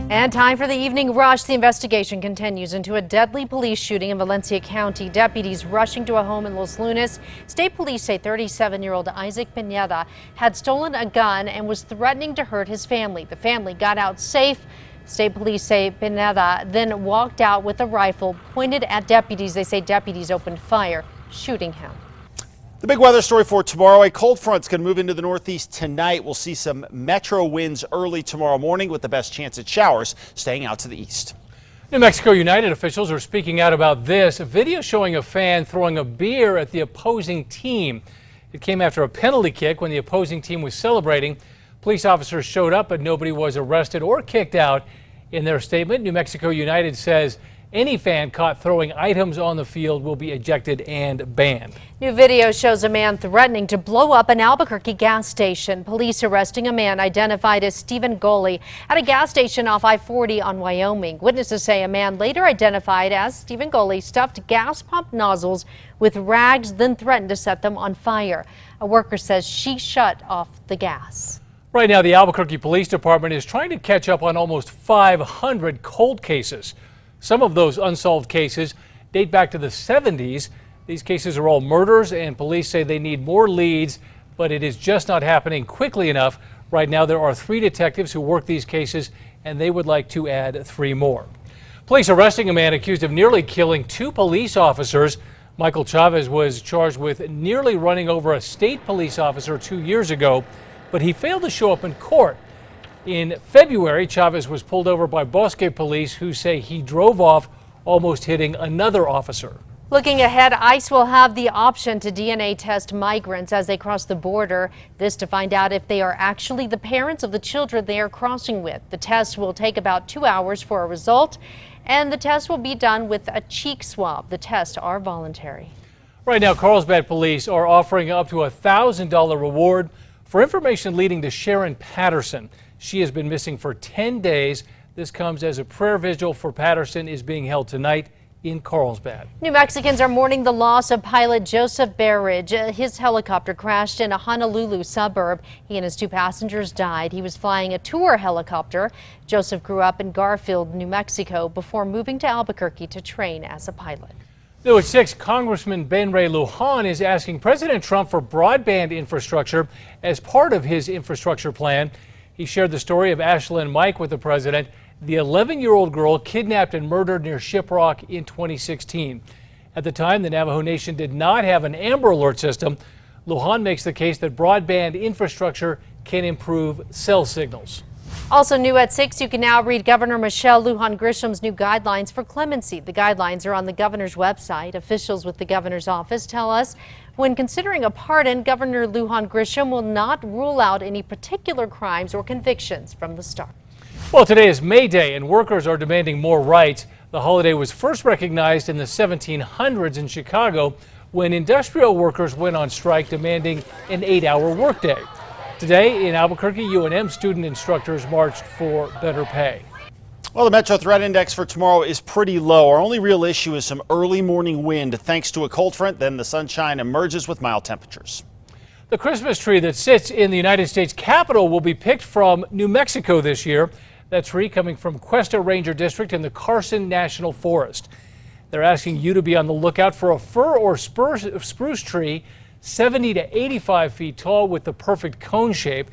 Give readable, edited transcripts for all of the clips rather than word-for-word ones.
And time for the evening rush. The investigation continues into a deadly police shooting in Valencia County. Deputies rushing to a home in Los Lunas. State police say 37-year-old Isaac Pineda had stolen a gun and was threatening to hurt his family. The family got out safe. State police say Pineda then walked out with a rifle pointed at deputies. They say deputies opened fire, shooting him. The big weather story for tomorrow, a cold front's going to move into the northeast tonight. We'll see some metro winds early tomorrow morning with the best chance at showers staying out to the east. New Mexico United officials are speaking out about this. A video showing a fan throwing a beer at the opposing team. It came after a penalty kick when the opposing team was celebrating. Police officers showed up, but nobody was arrested or kicked out. In their statement, New Mexico United says any fan caught throwing items on the field will be ejected and banned. New video shows a man threatening to blow up an Albuquerque gas station. Police arresting a man identified as Stephen Goley at a gas station off I-40 on Wyoming. Witnesses say a man later identified as Stephen Goley stuffed gas pump nozzles with rags, then threatened to set them on fire. A worker says she shut off the gas. Right now, the Albuquerque Police Department is trying to catch up on almost 500 cold cases. Some of those unsolved cases date back to the 70s. These cases are all murders, and police say they need more leads, but it is just not happening quickly enough. Right now, there are 3 detectives who work these cases, and they would like to add 3 more. Police arresting a man accused of nearly killing 2 police officers. Michael Chavez was charged with nearly running over a state police officer 2 years ago, but he failed to show up in court. In February, Chavez was pulled over by Bosque police who say he drove off, almost hitting another officer. Looking ahead, ICE will have the option to DNA test migrants as they cross the border. This to find out if they are actually the parents of the children they are crossing with. The test will take about 2 hours for a result, and the test will be done with a cheek swab. The tests are voluntary. Right now, Carlsbad police are offering up to a $1,000 reward for information leading to Sharon Patterson. She has been missing for 10 days. This comes as a prayer vigil for Patterson is being held tonight in Carlsbad. New Mexicans are mourning the loss of pilot Joseph Berridge. His helicopter crashed in a Honolulu suburb. He and his 2 passengers died. He was flying a tour helicopter. Joseph grew up in Garfield, New Mexico, before moving to Albuquerque to train as a pilot. New at 6, Congressman Ben Ray Lujan is asking President Trump for broadband infrastructure as part of his infrastructure plan. He shared the story of Ashlyn Mike with the president, the 11-year-old girl kidnapped and murdered near Shiprock in 2016. At the time, the Navajo Nation did not have an Amber Alert system. Lujan makes the case that broadband infrastructure can improve cell signals. Also new at 6, you can now read Governor Michelle Lujan Grisham's new guidelines for clemency. The guidelines are on the governor's website. Officials with the governor's office tell us when considering a pardon, Governor Lujan Grisham will not rule out any particular crimes or convictions from the start. Well, today is May Day and workers are demanding more rights. The holiday was first recognized in the 1700s in Chicago when industrial workers went on strike demanding an 8-hour workday. Today in Albuquerque, UNM student instructors marched for better pay. Well, the Metro Threat Index for tomorrow is pretty low. Our only real issue is some early morning wind thanks to a cold front. Then the sunshine emerges with mild temperatures. The Christmas tree that sits in the United States Capitol will be picked from New Mexico this year. That tree coming from Cuesta Ranger District in the Carson National Forest. They're asking you to be on the lookout for a fir or spruce tree 70 to 85 feet tall with the perfect cone shape.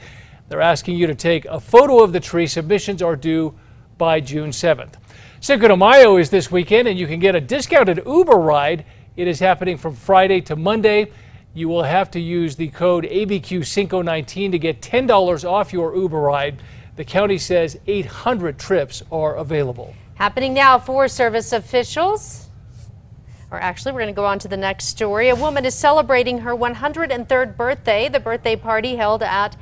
They're asking you to take a photo of the tree. Submissions are due by June 7th. Cinco de Mayo is this weekend and you can get a discounted Uber ride. It is happening from Friday to Monday. You will have to use the code ABQ519 to get $10 off your Uber ride. The county says 800 trips are available. Happening now, Forest Service officials. Or actually, we're going to go on to the next story. A woman is celebrating her 103rd birthday. The birthday party held at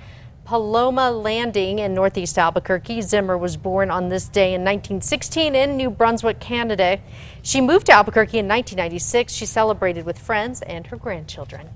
Paloma Landing in Northeast Albuquerque. Zimmer was born on this day in 1916 in New Brunswick, Canada. She moved to Albuquerque in 1996. She celebrated with friends and her grandchildren.